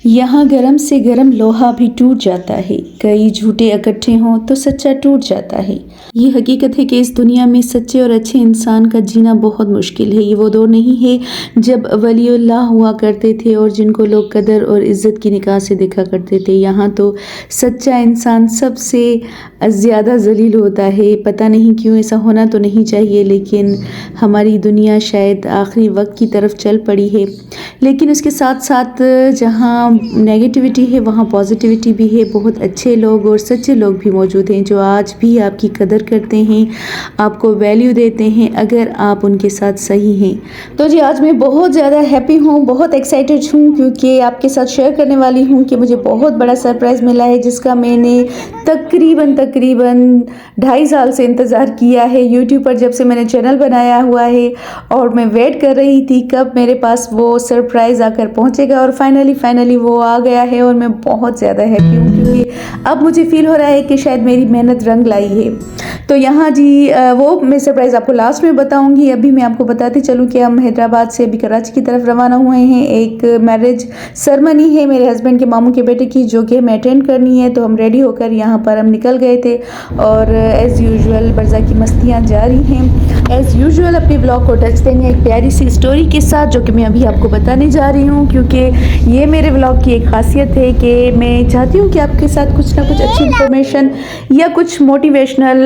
यहाँ गरम से गरम लोहा भी टूट जाता है। कई झूठे इकट्ठे हों तो सच्चा टूट जाता है। ये हकीकत है कि इस दुनिया में सच्चे और अच्छे इंसान का जीना बहुत मुश्किल है। ये वो दौर नहीं है जब वलीउल्लाह हुआ करते थे और जिनको लोग कदर और इज़्ज़त की निगाह से देखा करते थे। यहाँ तो सच्चा इंसान सबसे ज़्यादा जलील होता है। पता नहीं क्यों, ऐसा होना तो नहीं चाहिए, लेकिन हमारी दुनिया शायद आखिरी वक्त की तरफ चल पड़ी है। लेकिन उसके साथ साथ जहाँ नेगेटिविटी है वहाँ पॉजिटिविटी भी है। बहुत अच्छे लोग और सच्चे लोग भी मौजूद हैं जो आज भी आपकी कदर करते हैं, आपको वैल्यू देते हैं अगर आप उनके साथ सही हैं। तो जी आज मैं बहुत ज़्यादा हैप्पी हूँ, बहुत एक्साइटेड हूँ क्योंकि आपके साथ शेयर करने वाली हूँ कि मुझे बहुत बड़ा सरप्राइज़ मिला है जिसका मैंने तकरीबन 2.5 साल से इंतज़ार किया है यूट्यूब पर, जब से मैंने चैनल बनाया हुआ है। और मैं वेट कर रही थी कब मेरे पास वो सरप्राइज़ आकर पहुँचेगा और फाइनली वो आ गया है। और मैं बहुत ज़्यादा हैप्पी हूँ क्योंकि अब मुझे फील हो रहा है कि शायद मेरी मेहनत रंग लाई है। तो यहाँ जी वो मैं सरप्राइज़ आपको लास्ट में बताऊँगी। अभी मैं आपको बताती चलूँ कि हम हैदराबाद से अभी कराची की तरफ रवाना हुए हैं। एक मैरिज सेरेमनी है मेरे हस्बैंड के मामू के बेटे की जो कि हमें अटेंड करनी है। तो हम रेडी होकर यहाँ पर हम निकल गए थे और एज़ यूजुअल बरज़ा की मस्तियाँ जारी हैं। एज़ यूजुअल अपने ब्लॉग को टच देंगे एक प्यारी सी स्टोरी के साथ जो कि मैं अभी आपको बताने जा रही हूँ, क्योंकि ये मेरे ब्लॉग की एक खासियत है कि मैं चाहती हूँ कि आपके साथ कुछ ना कुछ अच्छी इन्फॉर्मेशन या कुछ मोटिवेशनल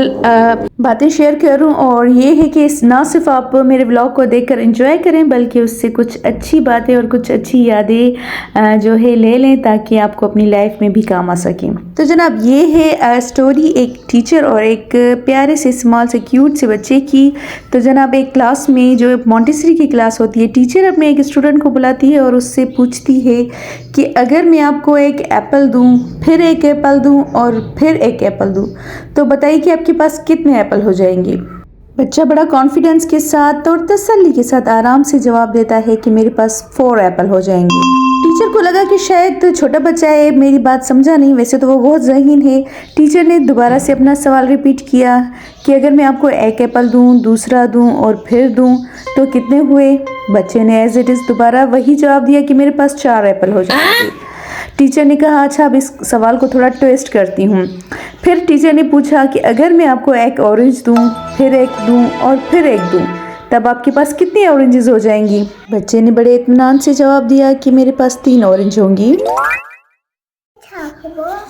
बातें शेयर करूँ। और ये है कि ना सिर्फ आप मेरे ब्लॉग को देखकर एंजॉय करें बल्कि उससे कुछ अच्छी बातें और कुछ अच्छी यादें जो है ले लें ताकि आपको अपनी लाइफ में भी काम आ सकें। तो जनाब ये है स्टोरी एक टीचर और एक प्यारे से स्मॉल से क्यूट से बच्चे की। तो जनाब एक क्लास में जो मॉन्टेसरी की क्लास होती है, टीचर अपने एक स्टूडेंट को बुलाती है और उससे पूछती है कि अगर मैं आपको एक एप्पल दूं, फिर एक एप्पल दूं और फिर एक एप्पल दूं तो बताइए कि आपके पास कितने एप्पल हो जाएंगे। बच्चा बड़ा कॉन्फिडेंस के साथ और तसल्ली के साथ आराम से जवाब देता है कि मेरे पास 4 एप्पल हो जाएंगे। टीचर को लगा कि शायद छोटा बच्चा है, मेरी बात समझा नहीं, वैसे तो वो बहुत ज़हीन है। टीचर ने दोबारा से अपना सवाल रिपीट किया कि अगर मैं आपको एक एप्पल दूं, दूसरा दूं और फिर दूं तो कितने हुए। बच्चे ने एज इट इज़ दोबारा वही जवाब दिया कि मेरे पास 4 एप्पल हो जाएंगे। टीचर ने कहा अच्छा अब इस सवाल को थोड़ा ट्विस्ट करती हूँ। फिर टीचर ने पूछा कि अगर मैं आपको एक ऑरेंज दूँ, फिर एक दूँ और फिर एक दूँ तब आपके पास कितनी ऑरेंजेस हो जाएंगी। बच्चे ने बड़े इत्मीनान से जवाब दिया कि मेरे पास 3 ऑरेंज होंगी।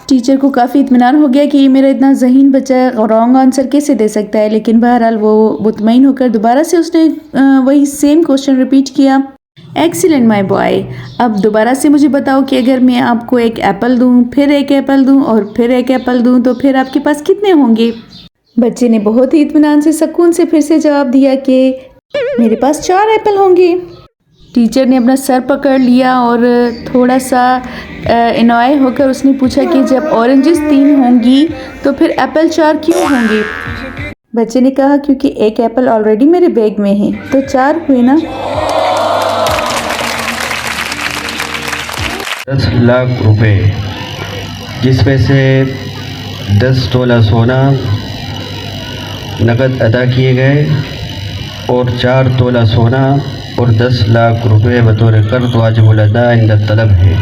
टीचर को काफ़ी इत्मीनान हो गया कि ये मेरा इतना ज़हीन बच्चा रॉन्ग आंसर कैसे दे सकता है, लेकिन बहरहाल वो मुतमईन होकर दोबारा से उसने वही सेम क्वेश्चन रिपीट किया। एक्सीलेंट माय बॉय, अब दोबारा से मुझे बताओ कि अगर मैं आपको एक एप्पल दूं, फिर एक एप्पल दूं और फिर एक एप्पल दूं तो फिर आपके पास कितने होंगे। बच्चे ने बहुत ही इत्मीनान से सुकून से फिर से जवाब दिया कि मेरे पास 4 एप्पल होंगे। टीचर ने अपना सर पकड़ लिया और थोड़ा सा इनॉय होकर उसने पूछा कि जब ऑरेंजेस 3 होंगी तो फिर एप्पल 4 क्यों होंगे। बच्चे ने कहा क्योंकि एक एप्पल ऑलरेडी मेरे बैग में है तो 4 हुए ना। 10 लाख रुपए, जिसमें से 10 तोला सोना नकद अदा किए गए और 4 तोला सोना और 10 लाख रुपए बतौर कर्ज़ वाजिबुल अदा इंद तलब है।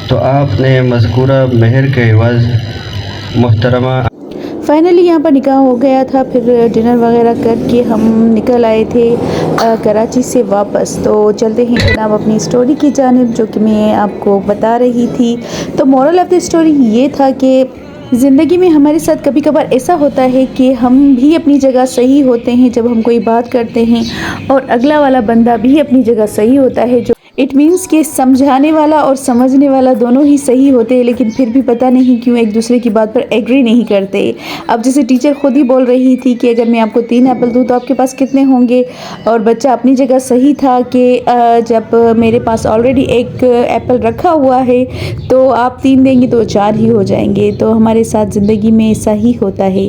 तो आपने मज़कूरा मेहर के एवज़ मुहतरमा। फाइनली यहाँ पर निकाह हो गया था। फिर डिनर वगैरह करके हम निकल आए थे कराची से वापस। तो चलते हैं जनाब अपनी स्टोरी की जानिब जो कि मैं आपको बता रही थी। तो मोरल ऑफ़ द स्टोरी ये था कि ज़िंदगी में हमारे साथ कभी कभार ऐसा होता है कि हम भी अपनी जगह सही होते हैं जब हम कोई बात करते हैं और अगला वाला बंदा भी अपनी जगह सही होता है। जो इट मीन्स कि समझाने वाला और समझने वाला दोनों ही सही होते हैं, लेकिन फिर भी पता नहीं क्यों एक दूसरे की बात पर एग्री नहीं करते। अब जैसे टीचर खुद ही बोल रही थी कि अगर मैं आपको 3 एप्पल दूँ तो आपके पास कितने होंगे, और बच्चा अपनी जगह सही था कि जब मेरे पास ऑलरेडी एक एप्पल रखा हुआ है तो आप 3 देंगे तो 4 ही हो जाएंगे। तो हमारे साथ ज़िंदगी में ऐसा ही होता है।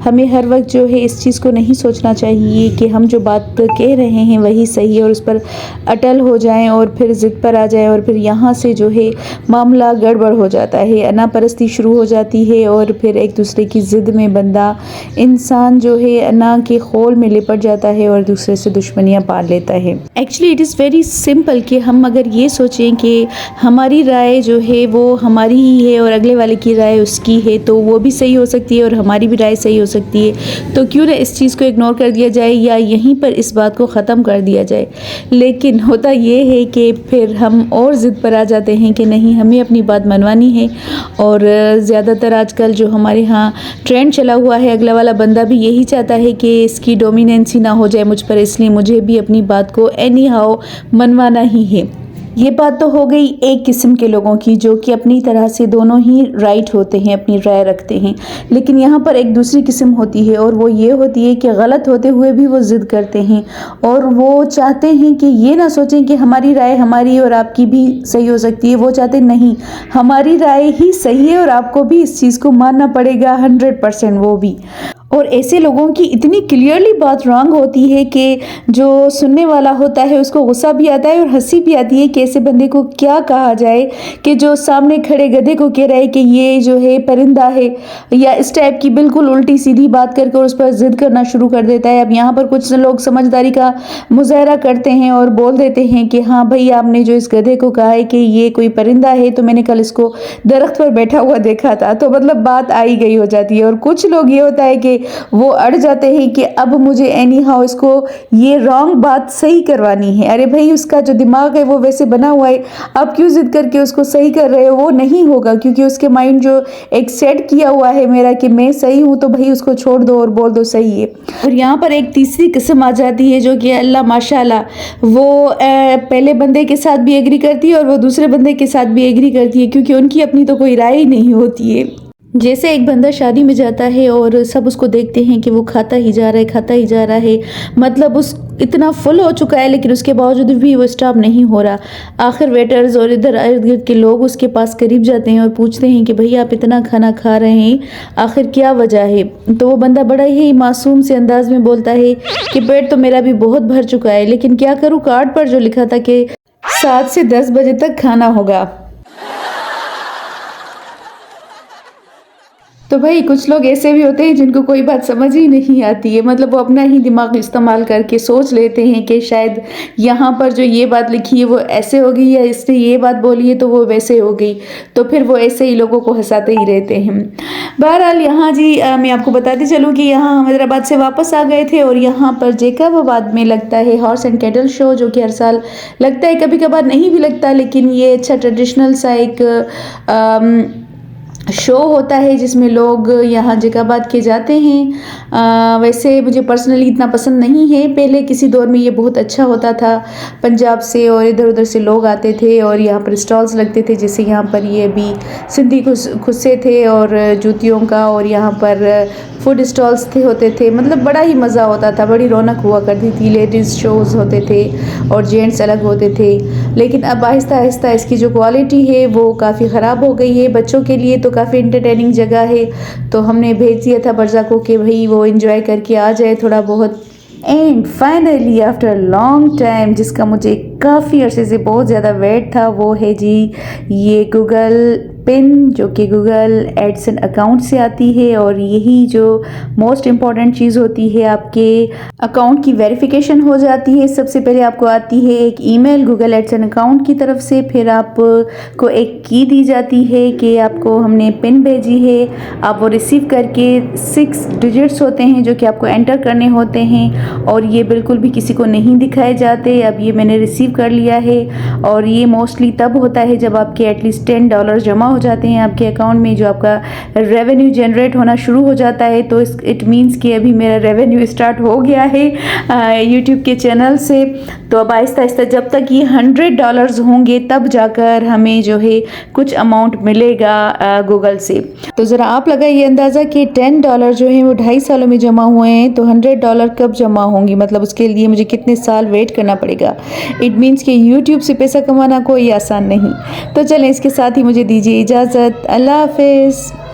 हमें हर वक्त जो है इस चीज़ को नहीं सोचना चाहिए कि हम जो बात कह रहे हैं वही सही है और उस पर अटल हो जाएं और फिर ज़िद पर आ जाए और फिर यहाँ से जो है मामला गड़बड़ हो जाता है, अनापरस्ती शुरू हो जाती है और फिर एक दूसरे की ज़िद में बंदा इंसान जो है अना के खोल में लिपट जाता है और दूसरे से दुश्मनियाँ पाल लेता है। Actually it is very simple कि हम अगर ये सोचें कि हमारी राय जो है वो हमारी ही है और अगले वाले की राय उसकी है, तो वो भी सही हो सकती है और हमारी भी राय सही हो सकती है। तो क्यों ना इस चीज़ को इग्नोर कर दिया जाए या यहीं पर इस बात को ख़त्म कर दिया जाए। लेकिन होता ये है कि फिर हम और ज़िद पर आ जाते हैं कि नहीं, हमें अपनी बात मनवानी है। और ज़्यादातर आजकल जो हमारे यहाँ ट्रेंड चला हुआ है, अगला वाला बंदा भी यही चाहता है कि इसकी डोमिनेंसी ना हो जाए मुझ पर, इसलिए मुझे भी अपनी बात को एनी हाउ मनवाना ही है। ये बात तो हो गई एक किस्म के लोगों की जो कि अपनी तरह से दोनों ही राइट होते हैं, अपनी राय रखते हैं। लेकिन यहाँ पर एक दूसरी किस्म होती है और वो ये होती है कि गलत होते हुए भी वो ज़िद करते हैं और वो चाहते हैं कि ये ना सोचें कि हमारी राय हमारी और आपकी भी सही हो सकती है। वो चाहते नहीं, हमारी राय ही सही है और आपको भी इस चीज़ को मानना पड़ेगा 100%। वो भी, और ऐसे लोगों की इतनी क्लियरली बात रॉन्ग होती है कि जो सुनने वाला होता है उसको गुस्सा भी आता है और हंसी भी आती है कि ऐसे बंदे को क्या कहा जाए कि जो सामने खड़े गधे को कह रहा है कि ये जो है परिंदा है, या इस टाइप की बिल्कुल उल्टी सीधी बात करके उस पर जिद करना शुरू कर देता है। अब यहाँ पर कुछ लोग समझदारी का मुजाहरा करते हैं और बोल देते हैं कि हाँ भाई, आपने जो इस गधे को कहा है कि ये कोई परिंदा है, तो मैंने कल इसको दरख्त पर बैठा हुआ देखा था, तो मतलब बात आई गई हो जाती है। और कुछ लोग ये होता है कि वो अड़ जाते हैं कि अब मुझे एनी हाउ इसको ये रॉन्ग बात सही करवानी है। अरे भाई, उसका जो दिमाग है वो वैसे बना हुआ है, आप क्यों जिद करके उसको सही कर रहे हो? वो नहीं होगा, क्योंकि उसके माइंड जो एक सेट किया हुआ है मेरा कि मैं सही हूँ, तो भाई उसको छोड़ दो और बोल दो सही है। और यहाँ पर एक तीसरी किस्म आ जाती है जो कि अल्लाह माशाल्लाह, वो पहले बंदे के साथ भी एग्री करती है और वो दूसरे बंदे के साथ भी एग्री करती है, क्योंकि उनकी अपनी तो कोई राय ही नहीं होती है। जैसे एक बंदा शादी में जाता है और सब उसको देखते हैं कि वो खाता ही जा रहा है, खाता ही जा रहा है, मतलब उस इतना फुल हो चुका है, लेकिन उसके बावजूद भी वो स्टॉप नहीं हो रहा। आखिर वेटर्स और इधर इर्द गिर्द के लोग उसके पास करीब जाते हैं और पूछते हैं कि भैया आप इतना खाना खा रहे हैं, आखिर क्या वजह है? तो वो बंदा बड़ा ही मासूम से अंदाज में बोलता है कि पेट तो मेरा भी बहुत भर चुका है, लेकिन क्या करूँ, कार्ड पर जो लिखा था कि 7 से 10 बजे तक खाना होगा। तो भाई कुछ लोग ऐसे भी होते हैं जिनको कोई बात समझ ही नहीं आती है, मतलब वो अपना ही दिमाग इस्तेमाल करके सोच लेते हैं कि शायद यहाँ पर जो ये बात लिखी है वो ऐसे हो गई, या इसने ये बात बोली है तो वो वैसे हो गई, तो फिर वो ऐसे ही लोगों को हंसाते ही रहते हैं। बहरहाल यहाँ जी मैं आपको बताती चलूँ कि यहाँ हम हैदराबाद से वापस आ गए थे और यहाँ पर जैकबाबाद में लगता है हॉर्स एंड कैटल शो, जो कि हर साल लगता है, कभी कभार नहीं भी लगता, लेकिन ये अच्छा ट्रेडिशनल सा एक शो होता है जिसमें लोग यहाँ जैकबाबाद के जाते हैं। वैसे मुझे पर्सनली इतना पसंद नहीं है, पहले किसी दौर में ये बहुत अच्छा होता था, पंजाब से और इधर उधर से लोग आते थे और यहाँ पर स्टॉल्स लगते थे, जैसे यहाँ पर ये भी सिंधी खुस्से थे और जूतियों का, और यहाँ पर फूड स्टॉल्स होते थे, मतलब बड़ा ही मज़ा होता था, बड़ी रौनक हुआ करती थी। लेडीज़ शोज़ होते थे और जेंट्स अलग होते थे, लेकिन अब आहिस्ता आहिस्ता इसकी जो क्वालिटी है वो काफ़ी ख़राब हो गई है। बच्चों के लिए तो काफ़ी इंटरटेनिंग जगह है, तो हमने भेज दिया था बर्जा को कि भाई वो एंजॉय करके आ जाए थोड़ा बहुत। And finally after long time, जिसका मुझे काफ़ी अरसे से बहुत ज़्यादा वेट था, वो है जी ये गूगल पिन, जो कि गूगल एडसेंस अकाउंट से आती है। और यही जो मोस्ट इम्पॉर्टेंट चीज़ होती है, आपके अकाउंट की वेरिफिकेशन हो जाती है। सबसे पहले आपको आती है एक ईमेल गूगल एडसेंस अकाउंट की तरफ से, फिर आपको एक की दी जाती है कि आपको हमने पिन भेजी है। आप वो रिसीव करके 6 डिजिट्स होते हैं जो कि आपको एंटर करने होते हैं, और ये बिल्कुल भी किसी को नहीं दिखाए जाते। अब ये मैंने रिसीव कर लिया है, और ये मोस्टली तब होता है जब आपके एटलीस्ट $10 जमा हो जाते हैं आपके अकाउंट में, जो आपका रेवेन्यू जनरेट होना शुरू हो जाता है। तो इट मीन्स कि अभी मेरा रेवेन्यू स्टार्ट हो गया है यूट्यूब के चैनल से। तो अब आहिस्ता आहिस्ता जब तक ये $100 होंगे तब जाकर हमें जो है कुछ अमाउंट मिलेगा गूगल से। तो ज़रा आप लगाइए अंदाज़ा कि $10 जो है वो 2.5 सालों में जमा हुए हैं, तो $100 कब जमा होंगी, मतलब उसके लिए मुझे कितने साल वेट करना पड़ेगा। इट मीन्स कि यूट्यूब से पैसा कमाना कोई आसान नहीं। तो चलें, इसके साथ ही मुझे दीजिए इजाज़त। अल्लाह हाफिज़।